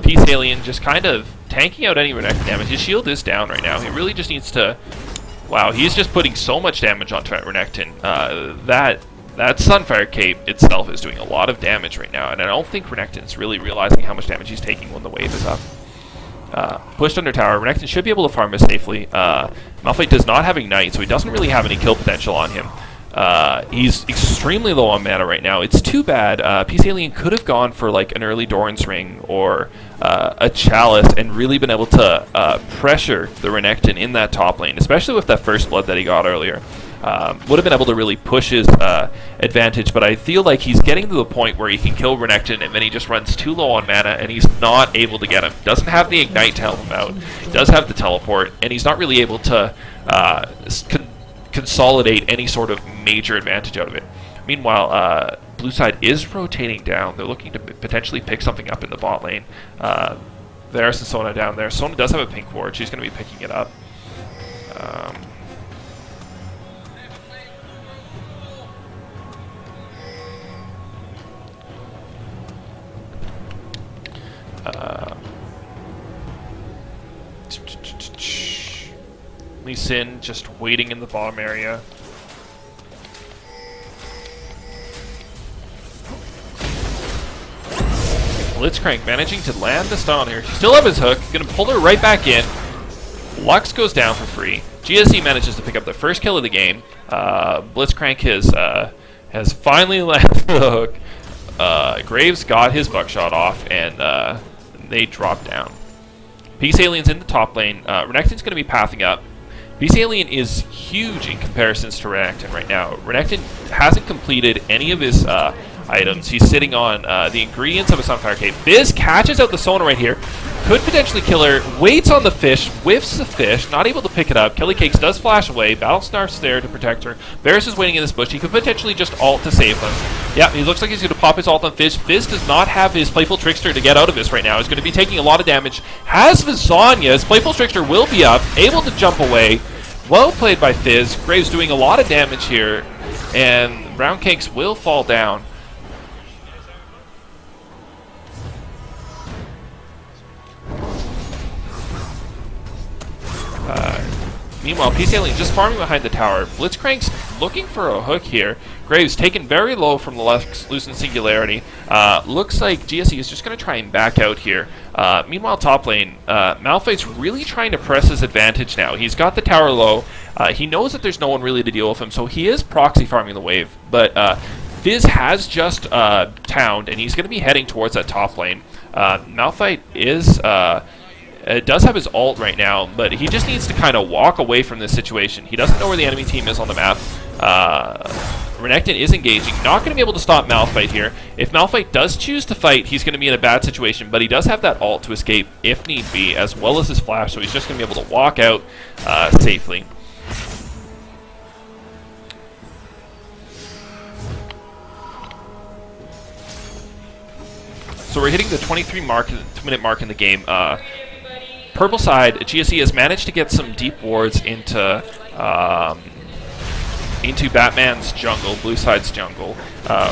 Peace Alien just kind of tanking out any Renekton damage. His shield is down right now. He really just needs to... Wow, he's just putting so much damage onto that Renekton. That Sunfire Cape itself is doing a lot of damage right now, and I don't think Renekton's really realizing how much damage he's taking when the wave is up. Pushed under tower. Renekton should be able to farm this safely. Malphite does not have Ignite, so he doesn't really have any kill potential on him. He's extremely low on mana right now. It's too bad. Peace Alien could have gone for like an early Doran's Ring or a Chalice and really been able to pressure the Renekton in that top lane, especially with that first blood that he got earlier. Would have been able to really push his advantage, but I feel like he's getting to the point where he can kill Renekton and then he just runs too low on mana and he's not able to get him. Doesn't have the Ignite to help him out, does have the teleport, and he's not really able to consolidate any sort of major advantage out of it. Meanwhile, blue side is rotating down. They're looking to potentially pick something up in the bot lane. There's Sona down there. Sona does have a pink ward. She's going to be picking it up. Lee Sin just waiting in the bottom area. Blitzcrank managing to land the stun on her. She still have his hook. Gonna pull her right back in. Lux goes down for free. GSE manages to pick up the first kill of the game. Blitzcrank has finally landed the hook. Graves got his buckshot off, and they drop down. Peace Alien's in the top lane. Renekton's going to be pathing up. Peace Alien is huge in comparisons to Renekton right now. Renekton hasn't completed any of his items. He's sitting on the ingredients of a Sunfire Cape. Fizz catches out the Sona right here. Could potentially kill her. Waits on the fish. Whiffs the fish. Not able to pick it up. Kelly Cakes does flash away. Battlesnarf's there to protect her. Varus is waiting in this bush. He could potentially just ult to save them. Yeah, he looks like he's going to pop his ult on Fizz. Fizz does not have his Playful Trickster to get out of this right now. He's going to be taking a lot of damage. Has Visanya. His Playful Trickster will be up. Able to jump away. Well played by Fizz. Graves doing a lot of damage here. And Round Cakes will fall down. Meanwhile, Peace Alien just farming behind the tower. Blitzcrank's looking for a hook here. Graves taken very low from the Lucent Singularity. Looks like GSE is just going to try and back out here. Meanwhile, top lane, Malphite's really trying to press his advantage now. He's got the tower low. He knows that there's no one really to deal with him, so he is proxy farming the wave. But Fizz has just towned, and he's going to be heading towards that top lane. Malphite is... does have his ult right now, but he just needs to kind of walk away from this situation. He doesn't know where the enemy team is on the map. Renekton is engaging. Not going to be able to stop Malphite here. If Malphite does choose to fight, he's going to be in a bad situation, but he does have that ult to escape if need be, as well as his flash, so he's just going to be able to walk out safely. So we're hitting the 23-minute mark in the game. Purple side, GSE has managed to get some deep wards into Batman's jungle, blue side's jungle,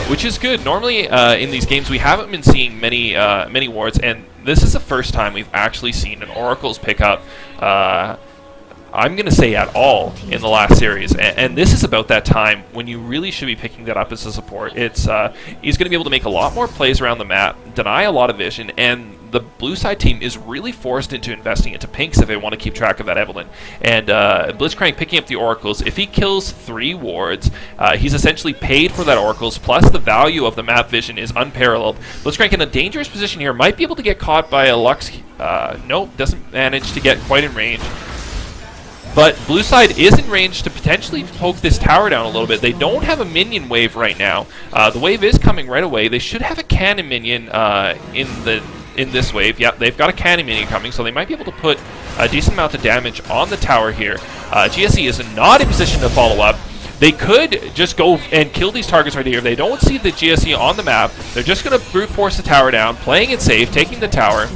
which is good. Normally in these games we haven't been seeing many wards, and this is the first time we've actually seen an Oracle's pick up. I'm going to say at all in the last series, and this is about that time when you really should be picking that up as a support. It's he's going to be able to make a lot more plays around the map, deny a lot of vision, and the blue side team is really forced into investing into pinks if they want to keep track of that Evelyn. And Blitzcrank picking up the Oracles, if he kills 3 wards, he's essentially paid for that Oracles, plus the value of the map vision is unparalleled. Blitzcrank in a dangerous position here, might be able to get caught by a Lux. Nope, doesn't manage to get quite in range. But blue side is in range to potentially poke this tower down a little bit. They don't have a minion wave right now. The wave is coming right away. They should have a cannon minion in this wave. Yep, they've got a cannon minion coming, so they might be able to put a decent amount of damage on the tower here. GSE is not in position to follow up. They could just go and kill these targets right here. If they don't see the GSE on the map, they're just going to brute force the tower down, playing it safe, taking the tower,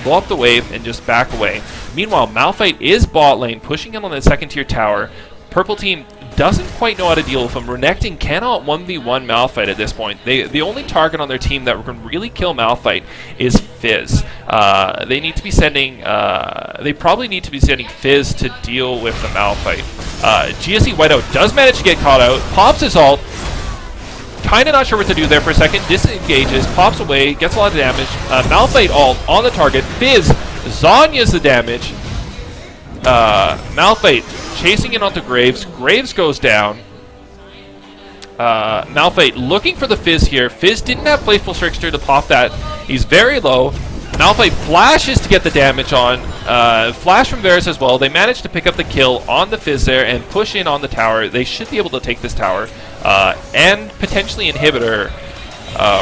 blow up the wave, and just back away. Meanwhile, Malphite is bot lane, pushing in on the second tier tower. Purple team doesn't quite know how to deal with him. Renekton cannot 1v1 Malphite at this point. The only target on their team that can really kill Malphite is Fizz. They need to be sending. They probably need to be sending Fizz to deal with the Malphite. GSE Whiteout does manage to get caught out. Pops his ult. Kind of not sure what to do there for a second. Disengages, pops away, gets a lot of damage. Malphite ult on the target. Fizz Zonya's the damage. Malphite chasing in onto Graves. Graves goes down. Malphite looking for the Fizz here. Fizz didn't have Playful Trickster to pop that. He's very low. Malphite flashes to get the damage on. Flash from Varus as well. They managed to pick up the kill on the Fizz there and push in on the tower. They should be able to take this tower. And potentially Inhibitor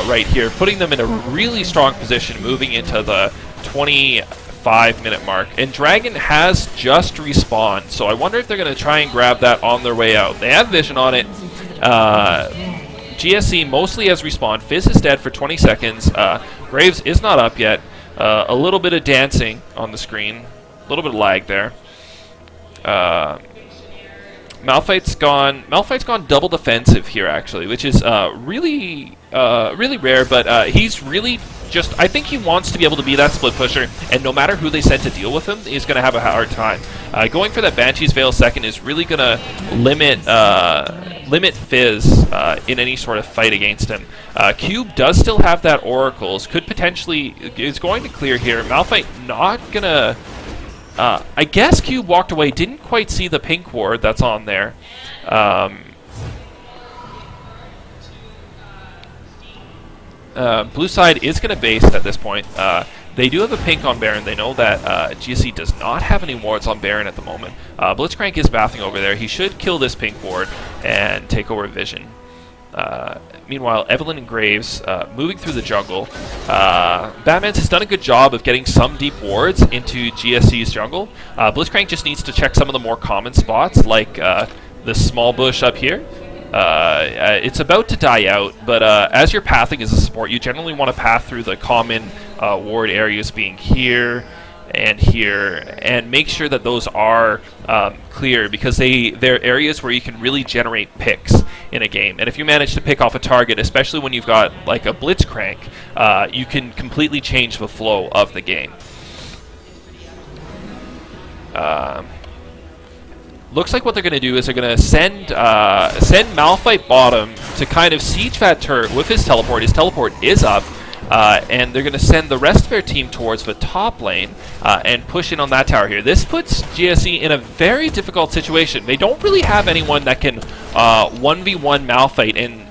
right here, putting them in a really strong position moving into the 25-minute mark. And Dragon has just respawned, so I wonder if they're going to try and grab that on their way out. They have vision on it. GSC mostly has respawned. Fizz is dead for 20 seconds. Graves is not up yet. A little bit of dancing on the screen. A little bit of lag there. Malphite's gone double defensive here, actually, which is really rare, but he's really just, I think he wants to be able to be that split pusher, and no matter who they send to deal with him, he's going to have a hard time. Going for that Banshee's Veil second is really going to limit Fizz in any sort of fight against him. Cube does still have that Oracles, could potentially, is going to clear here. Malphite not going to... I guess Cube walked away, didn't quite see the pink ward that's on there. Blue side is going to base at this point. They do have a pink on Baron. They know that GSC does not have any wards on Baron at the moment. Blitzcrank is bathing over there. He should kill this pink ward and take over Vision. Meanwhile, Evelyn and Graves moving through the jungle. Batman has done a good job of getting some deep wards into GSC's jungle. Blitzcrank just needs to check some of the more common spots, like the small bush up here. It's about to die out, but as you're pathing as a support, you generally want to path through the common ward areas, being here and make sure that those are clear, because they're areas where you can really generate picks in a game. And if you manage to pick off a target, especially when you've got like a Blitzcrank, you can completely change the flow of the game. Looks like what they're going to do is they're going to send Malphite bottom to kind of siege that turret with his teleport. His teleport is up. And they're going to send the rest of their team towards the top lane and push in on that tower here. This puts GSE in a very difficult situation. They don't really have anyone that can 1v1 Malphite and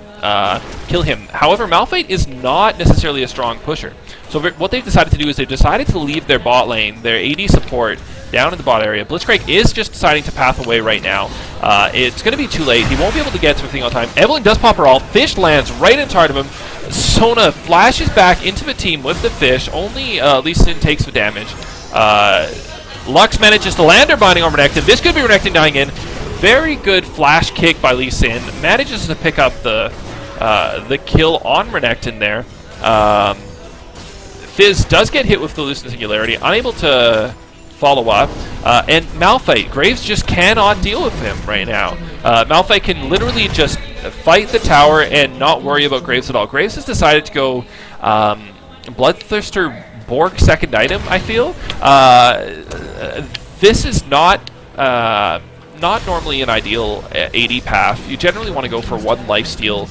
kill him. However, Malphite is not necessarily a strong pusher. So what they've decided to do is they've decided to leave their bot lane, their AD support, down in the bot area. Blitzcrank is just deciding to path away right now. It's going to be too late. He won't be able to get to the thing on time. Evelyn does pop her ult. Fish lands right in target of him. Sona flashes back into the team with the fish. Only Lee Sin takes the damage. Lux manages to land her binding on Renekton. This could be Renekton dying in. Very good flash kick by Lee Sin. Manages to pick up the kill on Renekton there. Fizz does get hit with the Lucent Singularity. Unable to follow up. And Malphite, Graves just cannot deal with him right now. Malphite can literally just fight the tower and not worry about Graves at all. Graves has decided to go Bloodthirster Borg second item, I feel. This is not normally an ideal AD path. You generally want to go for one lifesteal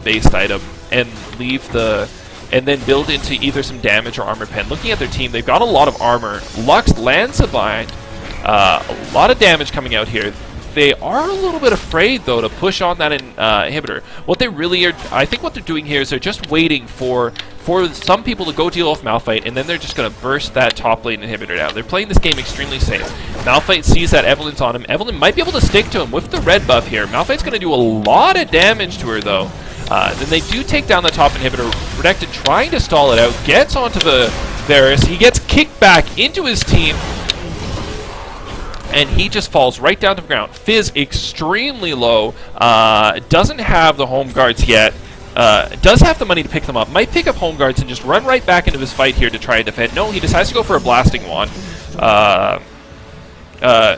based item and leave the... and then build into either some damage or armor pen. Looking at their team, they've got a lot of armor. Lux lands a bind. A lot of damage coming out here. They are a little bit afraid, though, to push on that inhibitor. What they really are... I think what they're doing here is they're just waiting for some people to go deal with Malphite, and then they're just going to burst that top lane inhibitor down. They're playing this game extremely safe. Malphite sees that Evelyn's on him. Evelyn might be able to stick to him with the red buff here. Malphite's going to do a lot of damage to her, though. Then they do take down the top inhibitor. Renekton trying to stall it out. Gets onto the Varus. He gets kicked back into his team. And he just falls right down to the ground. Fizz extremely low. Doesn't have the home guards yet. Does have the money to pick them up. Might pick up home guards and just run right back into his fight here to try and defend. No, he decides to go for a blasting wand.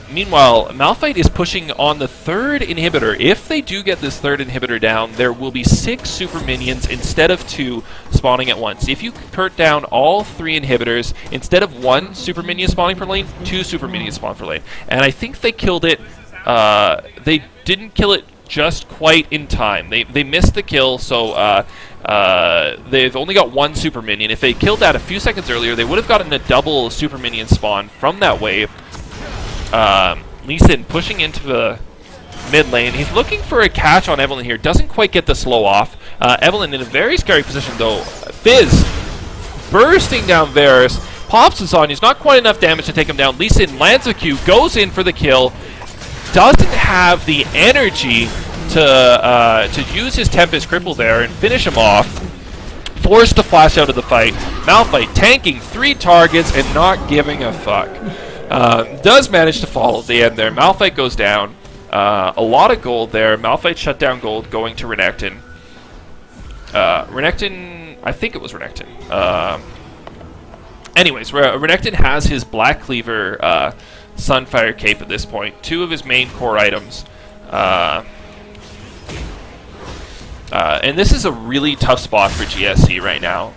Meanwhile, Malphite is pushing on the third inhibitor. If they do get this third inhibitor down, there will be 6 super minions instead of 2 spawning at once. If you put down all 3 inhibitors, instead of 1 super minion spawning per lane, 2 super minions spawn per lane. And I think they killed it. They didn't kill it just quite in time. They missed the kill, so they've only got 1 super minion. If they killed that a few seconds earlier, they would have gotten a double super minion spawn from that wave. Lee Sin pushing into the mid lane. He's looking for a catch on Evelyn here. Doesn't quite get the slow off. Evelyn in a very scary position though. Fizz bursting down Varus. Pops us on. He's not quite enough damage to take him down. Lee Sin lands a Q. Goes in for the kill. Doesn't have the energy to use his Tempest Cripple there and finish him off. Forced to flash out of the fight. Malphite tanking 3 targets and not giving a fuck. Does manage to fall at the end there. Malphite goes down. A lot of gold there. Malphite shut down gold going to Renekton. Renekton, I think it was Renekton. Anyways, Renekton has his Black Cleaver Sunfire Cape at this point. 2 of his main core items. And this is a really tough spot for GSC right now.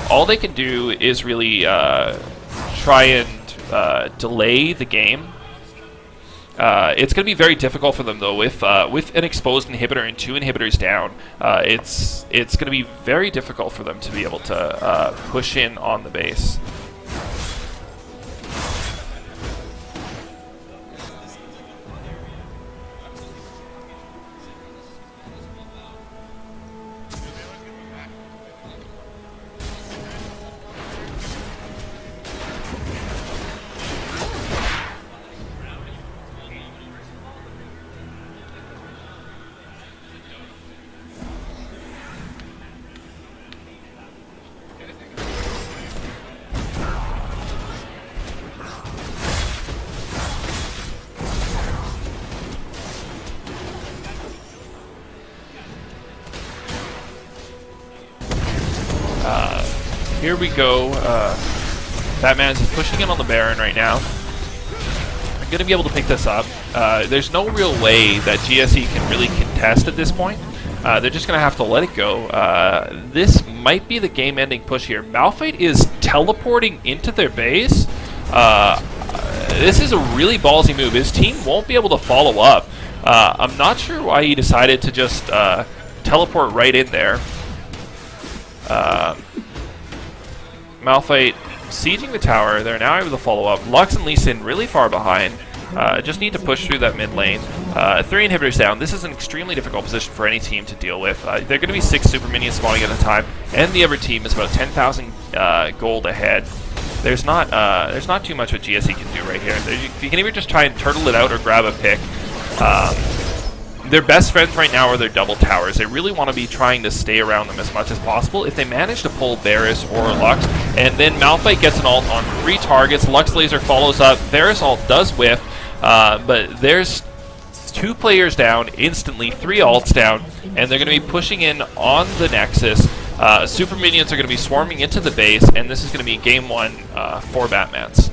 All they can do is really try and delay the game. It's going to be very difficult for them though with an exposed inhibitor and 2 inhibitors down. It's going to be very difficult for them to be able to push in on the base. Here we go. Batman's pushing in on the Baron right now. I'm going to be able to pick this up. There's no real way that GSE can really contest at this point. They're just going to have to let it go. This might be the game-ending push here. Malphite is teleporting into their base. This is a really ballsy move. His team won't be able to follow up. I'm not sure why he decided to just teleport right in there. Malphite sieging the tower. They're now able to follow up. Lux and Lee Sin really far behind. Just need to push through that mid lane. 3 inhibitors down. This is an extremely difficult position for any team to deal with. They're going to be 6 super minions spawning at a time, and the other team is about 10,000 gold ahead. There's not too much what GSE can do right here. You can either just try and turtle it out or grab a pick. Their best friends right now are their double towers. They really want to be trying to stay around them as much as possible. If they manage to pull Varus or Lux, and then Malphite gets an ult on 3 targets, Lux Laser follows up, Varus ult does whiff, but there's 2 players down instantly, 3 ults down, and they're going to be pushing in on the Nexus. Super minions are going to be swarming into the base, and this is going to be game 1 for Batmans.